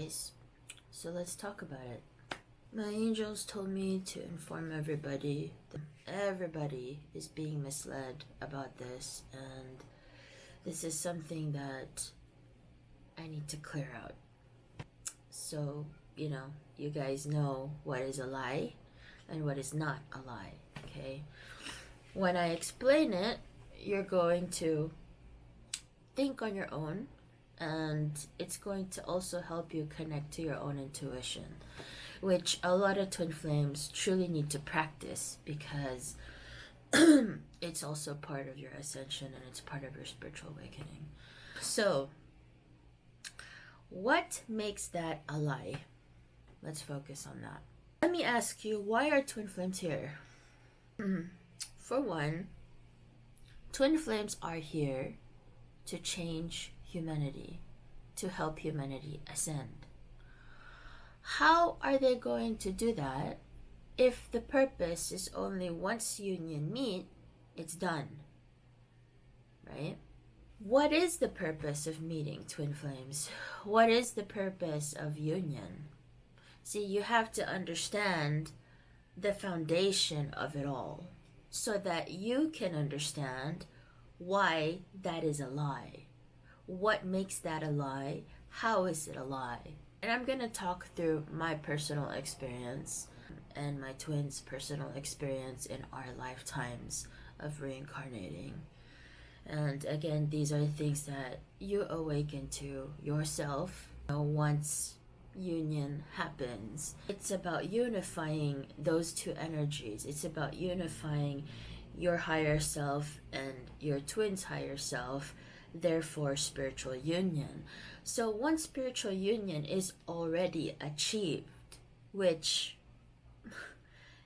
guys, so let's talk about it. My angels told me to inform everybody that everybody is being misled about this, and this is something that I need to clear out. So, you guys know what is a lie and what is not a lie, okay? When I explain it, you're going to think on your own, and it's going to also help you connect to your own intuition, which a lot of twin flames truly need to practice, because it's also part of your ascension and it's part of your spiritual awakening. So, what makes that a lie? Let's focus on that. Let me ask you, why are twin flames here? For one, twin flames are here to change humanity, to help humanity ascend. How are they going to do that if the purpose is only once union meet, it's done? Right? What is the purpose of meeting twin flames? What is the purpose of union? See, you have to understand the foundation of it all so that you can understand why that is a lie. What makes that a lie? How is it a lie? And I'm going to talk through my personal experience and my twins' personal experience in our lifetimes of reincarnating. And again, these are things that you awaken to yourself once union happens. It's about unifying those two energies. It's about unifying your higher self and your twin's higher self, therefore spiritual union. So once spiritual union is already achieved, which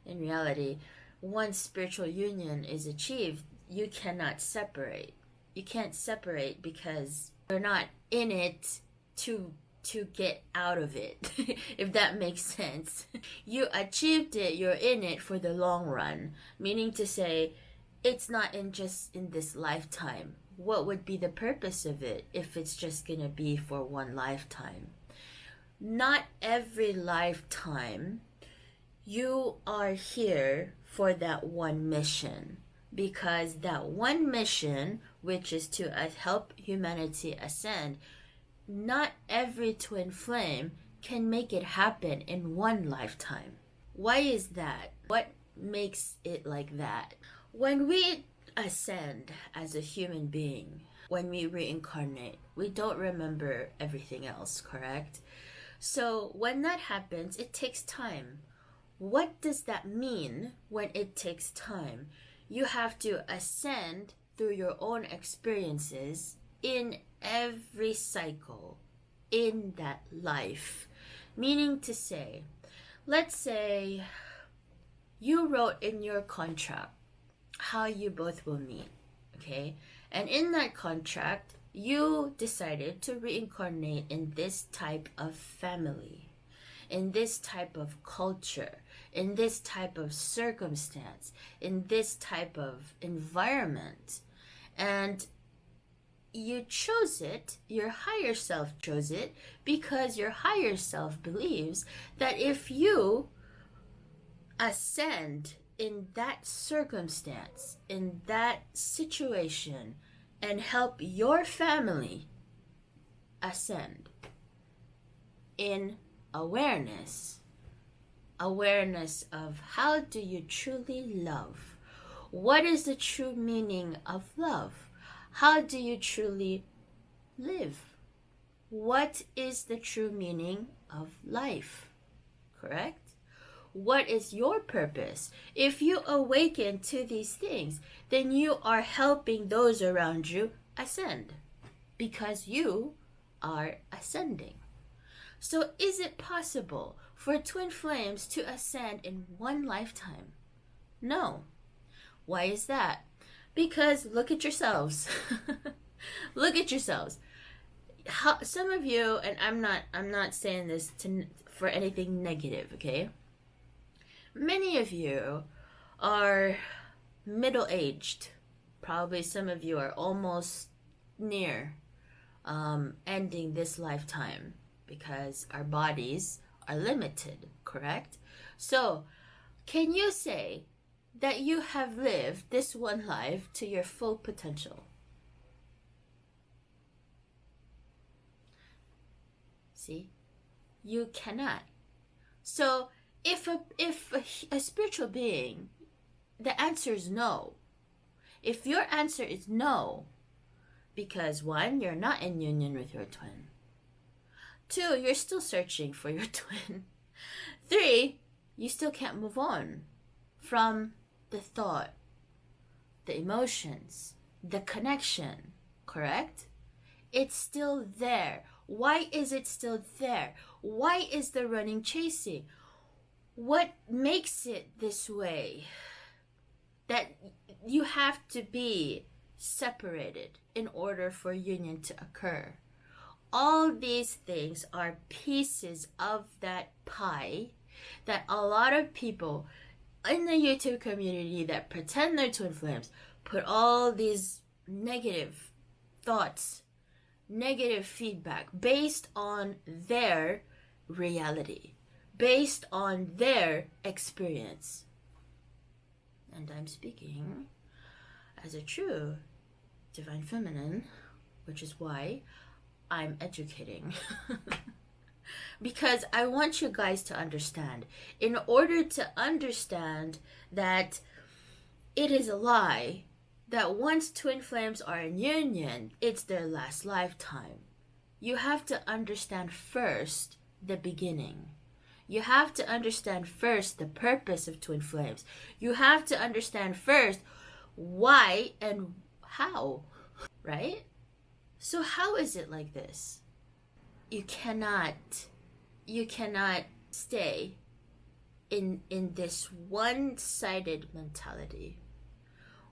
in reality, once spiritual union is achieved, you cannot separate. You can't separate because you're not in it to get out of it, if that makes sense. You achieved it, you're in it for the long run, meaning to say, it's not just in this lifetime. What would be the purpose of it if it's just gonna be for one lifetime? Not every lifetime you are here for that one mission, because that one mission, which is to help humanity ascend, not every twin flame can make it happen in one lifetime. Why is that? What makes it like that? When we ascend as a human being, when we reincarnate, we don't remember everything else, correct? So when that happens, it takes time. What does that mean when it takes time? You have to ascend through your own experiences in every cycle in that life. Meaning to say, let's say you wrote in your contract how you both will meet, okay? And in that contract, you decided to reincarnate in this type of family, in this type of culture, in this type of circumstance, in this type of environment. And you chose it, your higher self chose it, because your higher self believes that if you ascend in that circumstance, in that situation, and help your family ascend in awareness of how do you truly love? What is the true meaning of love? How do you truly live? What is the true meaning of life? Correct? What is your purpose? If you awaken to these things, then you are helping those around you ascend, because you are ascending. So is it possible for twin flames to ascend in one lifetime? No. Why is that? Because look at yourselves. Look at yourselves. Some of you, and I'm not saying this for anything negative, okay? Many of you are middle-aged. Probably some of you are almost near ending this lifetime, because our bodies are limited, correct? So, can you say that you have lived this one life to your full potential? See? You cannot. So, if a spiritual being, the answer is no. If your answer is no, because one, you're not in union with your twin. Two, you're still searching for your twin. Three, you still can't move on from the thought, the emotions, the connection, correct? It's still there. Why is it still there? Why is the running chasing? What makes it this way? That you have to be separated in order for union to occur. All these things are pieces of that pie that a lot of people in the YouTube community that pretend they're twin flames put all these negative thoughts, negative feedback based on their reality, based on their experience. And I'm speaking as a true divine feminine, which is why I'm educating. Because I want you guys to understand. In order to understand that it is a lie, that once twin flames are in union, it's their last lifetime. You have to understand first the beginning. You have to understand first the purpose of twin flames. You have to understand first why and how, right? So how is it like this? You cannot stay in this one-sided mentality.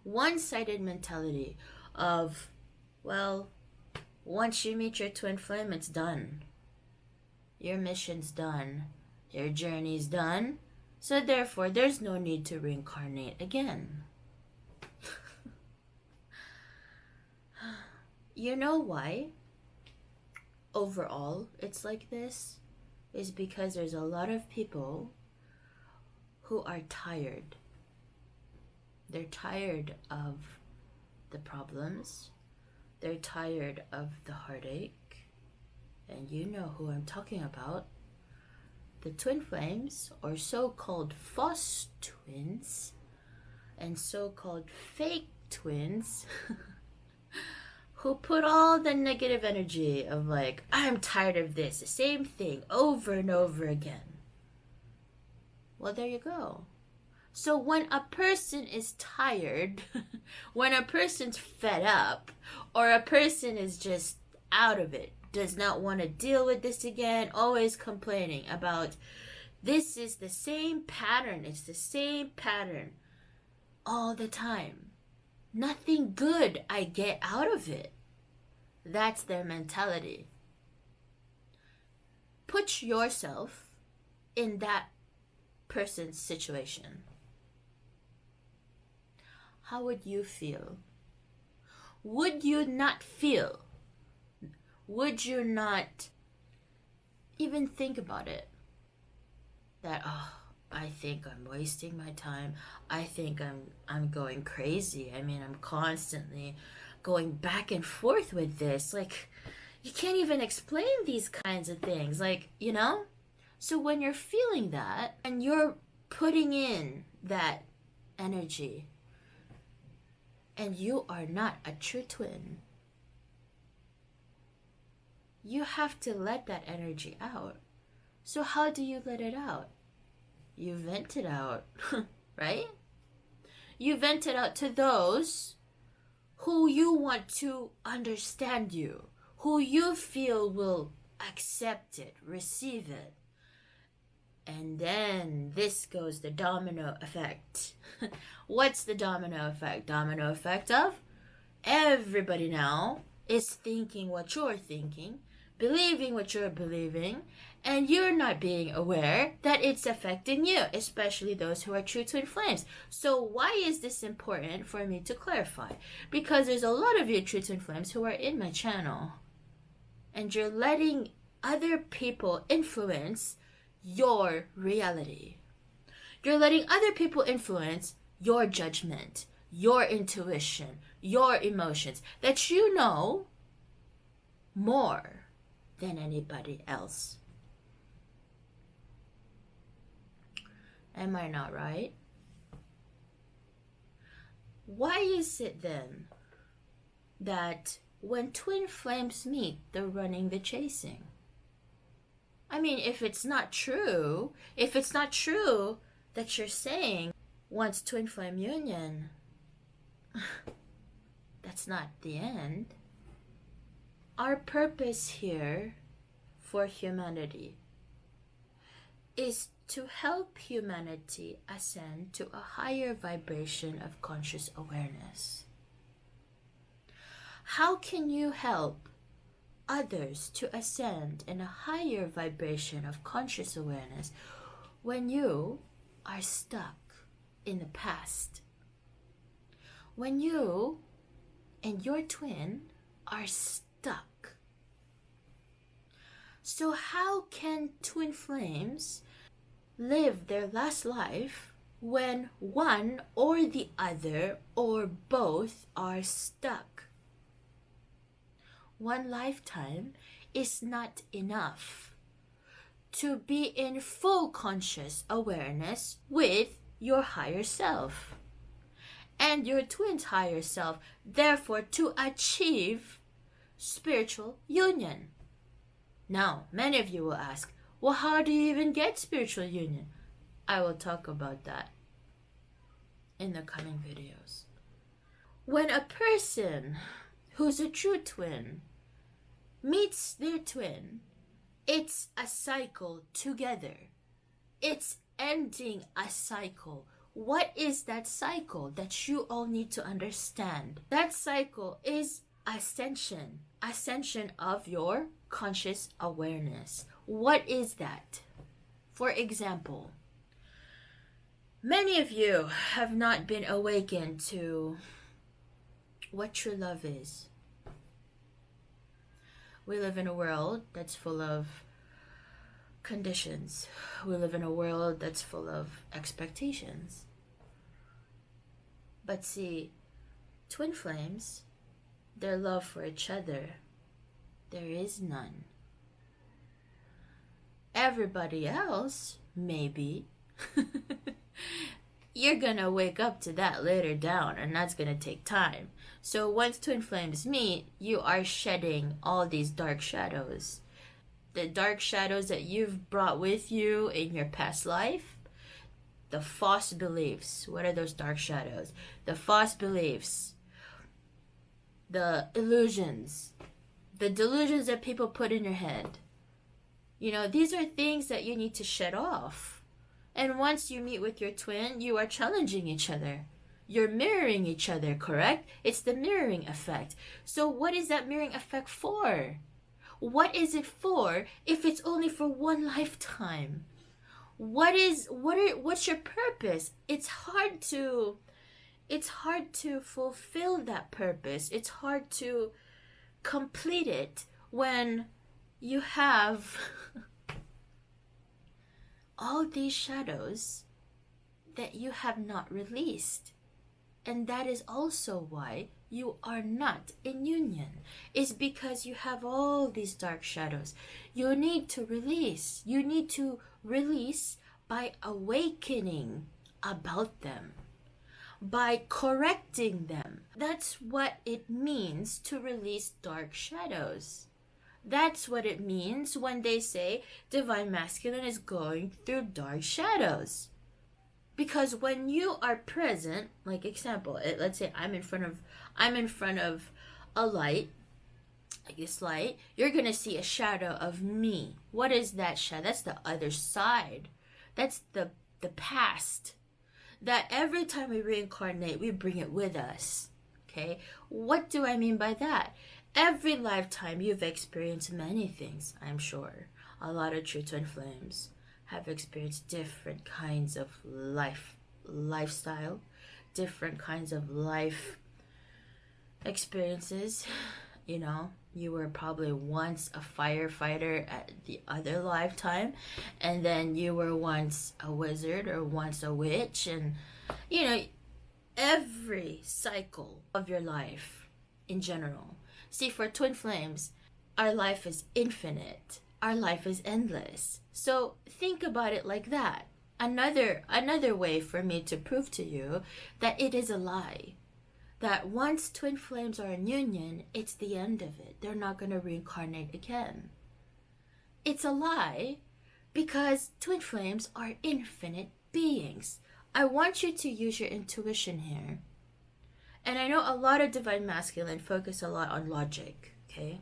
One-sided mentality of, well, once you meet your twin flame, it's done. Your mission's done. Your journey's done. So therefore, there's no need to reincarnate again. You know why? Overall, it's like this is because there's a lot of people who are tired. They're tired of the problems. They're tired of the heartache. And you know who I'm talking about. The twin flames, or so-called false twins, and so-called fake twins, who put all the negative energy of like, I'm tired of this, the same thing over and over again. Well, there you go. So when a person is tired, when a person's fed up, or a person is just out of it, does not want to deal with this again, always complaining about this is the same pattern, it's the same pattern all the time. Nothing good I get out of it. That's their mentality. Put yourself in that person's situation. How would you feel? Would you not feel? Would you not even think about it? That, oh, I think I'm wasting my time. I think I'm going crazy. I mean, I'm constantly going back and forth with this. Like, you can't even explain these kinds of things. Like, you know? So when you're feeling that and you're putting in that energy and you are not a true twin, you have to let that energy out. So how do you let it out? You vent it out, right? You vent it out to those who you want to understand you, who you feel will accept it, receive it. And then this goes the domino effect. What's the domino effect? Domino effect of everybody now is thinking what you're thinking, believing what you're believing, and you're not being aware that it's affecting you, especially those who are true twin flames. So why is this important for me to clarify? Because there's a lot of you true twin flames who are in my channel, and you're letting other people influence your reality. You're letting other people influence your judgment, your intuition, your emotions that you know more than anybody else. Am I not right? Why is it then that when twin flames meet, they're running the chasing? I mean, if it's not true that you're saying once twin flame union, that's not the end. Our purpose here for humanity is to help humanity ascend to a higher vibration of conscious awareness. How can you help others to ascend in a higher vibration of conscious awareness when you are stuck in the past? When you and your twin are stuck. So how can twin flames live their last life when one or the other or both are stuck? One lifetime is not enough to be in full conscious awareness with your higher self and your twin's higher self, therefore to achieve spiritual union. Now, many of you will ask, well, how do you even get spiritual union? I will talk about that in the coming videos. When a person who's a true twin meets their twin, it's a cycle together. It's ending a cycle. What is that cycle that you all need to understand? That cycle is ascension of your conscious awareness. What is that? For example, many of you have not been awakened to what true love is. We live in a world that's full of conditions. We live in a world that's full of expectations. But see, twin flames, their love for each other, there is none. Everybody else, maybe. You're gonna wake up to that later down, and that's gonna take time. So once twin flames meet, you are shedding all these dark shadows. The dark shadows that you've brought with you in your past life. The false beliefs. What are those dark shadows? The false beliefs. The illusions. The delusions that people put in your head. You know, these are things that you need to shed off. And once you meet with your twin, you are challenging each other. You're mirroring each other, correct? It's the mirroring effect. So what is that mirroring effect for? What is it for if it's only for one lifetime? What's your purpose? It's hard to fulfill that purpose. It's hard to complete it when you have all these shadows that you have not released. And that is also why you are not in union. Is because you have all these dark shadows. You need to release. You need to release by awakening about them, by correcting them. That's what it means to release dark shadows. That's what it means when they say Divine Masculine is going through dark shadows. Because when you are present, like example, let's say I'm in front of a light, like this light, you're gonna see a shadow of me. What is that shadow? That's the other side. That's the past. That every time we reincarnate, we bring it with us. Okay? What do I mean by that? Every lifetime you've experienced many things, I'm sure. A lot of true twin flames have experienced different kinds of lifestyle, different kinds of life experiences. You know, you were probably once a firefighter at the other lifetime, and then you were once a wizard or once a witch, and you know, every cycle of your life in general. See, for twin flames, our life is infinite. Our life is endless. So think about it like that. Another way for me to prove to you that it is a lie. That once twin flames are in union, it's the end of it. They're not going to reincarnate again. It's a lie because twin flames are infinite beings. I want you to use your intuition here. And I know a lot of divine masculine focus a lot on logic, okay?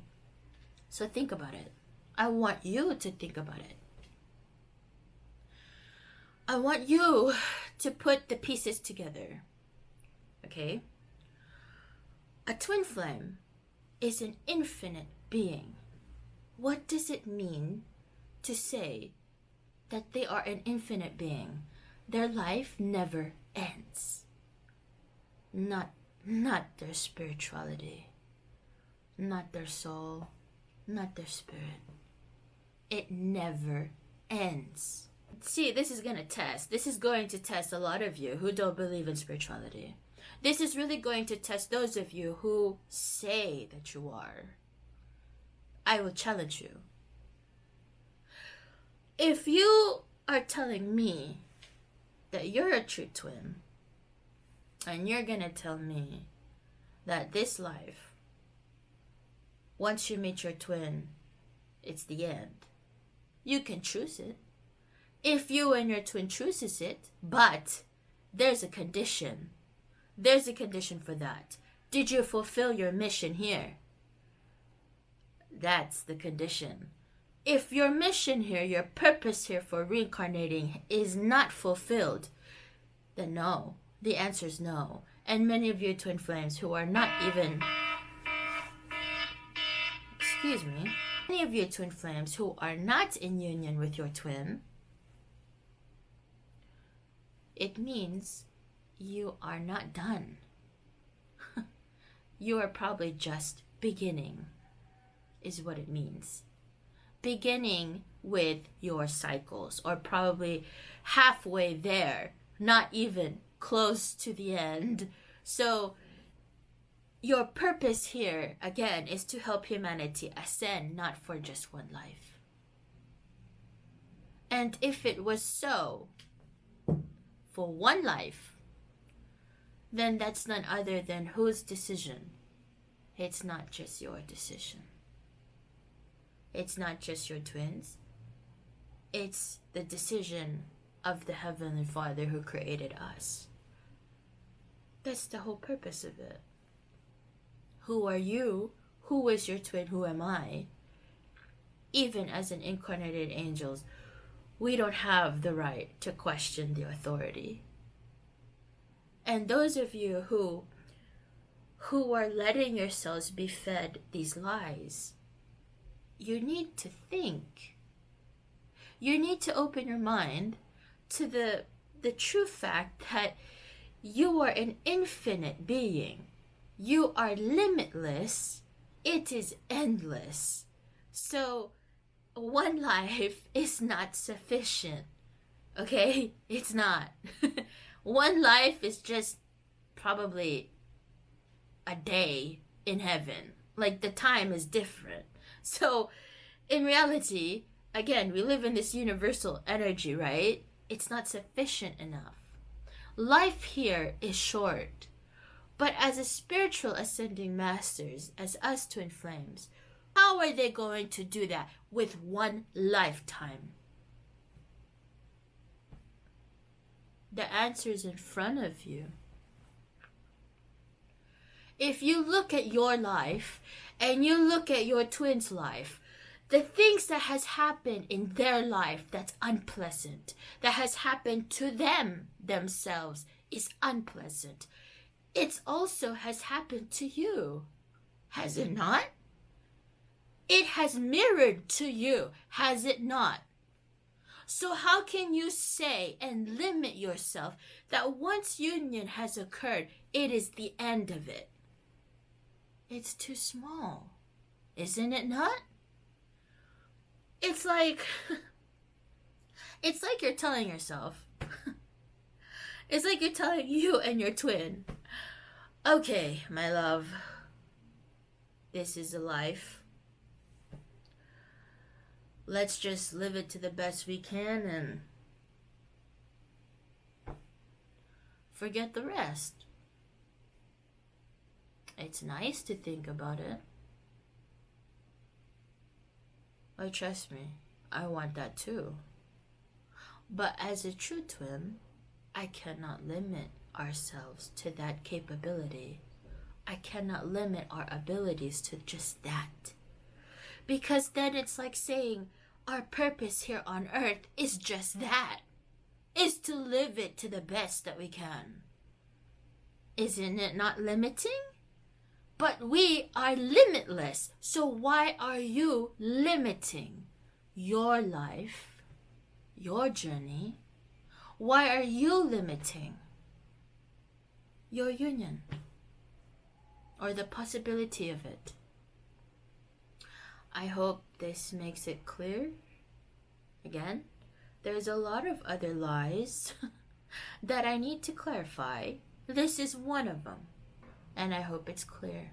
So think about it. I want you to think about it. I want you to put the pieces together, okay? A twin flame is an infinite being. What does it mean to say that they are an infinite being? Their life never ends. Not their spirituality, not their soul, not their spirit. It never ends. See, this is going to test a lot of you who don't believe in spirituality. This is really going to test those of you who say that you are. I will challenge you. If you are telling me that you're a true twin, and you're going to tell me that this life, once you meet your twin, it's the end. You can choose it. If you and your twin chooses it, but there's a condition. There's a condition for that. Did you fulfill your mission here? That's the condition. If your mission here, your purpose here for reincarnating is not fulfilled, then no. The answer is no. And many of you twin flames who are not even... Excuse me. Many of you twin flames who are not in union with your twin, it means you are not done. You are probably just beginning, is what it means. Beginning with your cycles, or probably halfway there, not even close to the end. So your purpose here, again, is to help humanity ascend, not for just one life. And if it was so, for one life, then that's none other than whose decision? It's not just your decision. It's not just your twins. It's the decision of the Heavenly Father who created us. That's the whole purpose of it. Who are you? Who is your twin? Who am I? Even as an incarnated angels, we don't have the right to question the authority. And those of you who are letting yourselves be fed these lies, you need to think. You need to open your mind to the true fact that you are an infinite being. You are limitless. It is endless. So one life is not sufficient. Okay? It's not. One life is just probably a day in heaven. Like, the time is different. So in reality, again, we live in this universal energy, right? It's not sufficient enough. Life here is short. But as a spiritual ascending masters, as us twin flames, how are they going to do that with one lifetime? The answer is in front of you. If you look at your life and you look at your twin's life, the things that has happened in their life that's unpleasant, that has happened to them themselves, is unpleasant. It also has happened to you. Has it not? It has mirrored to you, has it not? So how can you say and limit yourself that once union has occurred, it is the end of it? It's too small. Isn't it not? It's like it's like you're telling yourself. It's like you're telling you and your twin, okay, my love, this is a life. Let's just live it to the best we can and forget the rest. It's nice to think about it. Oh, trust me, I want that too. But as a true twin, I cannot limit ourselves to that capability. I cannot limit our abilities to just that. Because then it's like saying our purpose here on earth is just that. Is to live it to the best that we can. Isn't it not limiting? But we are limitless. So why are you limiting your life, your journey? Why are you limiting your union or the possibility of it? I hope this makes it clear. Again, there's a lot of other lies that I need to clarify. This is one of them, and I hope it's clear.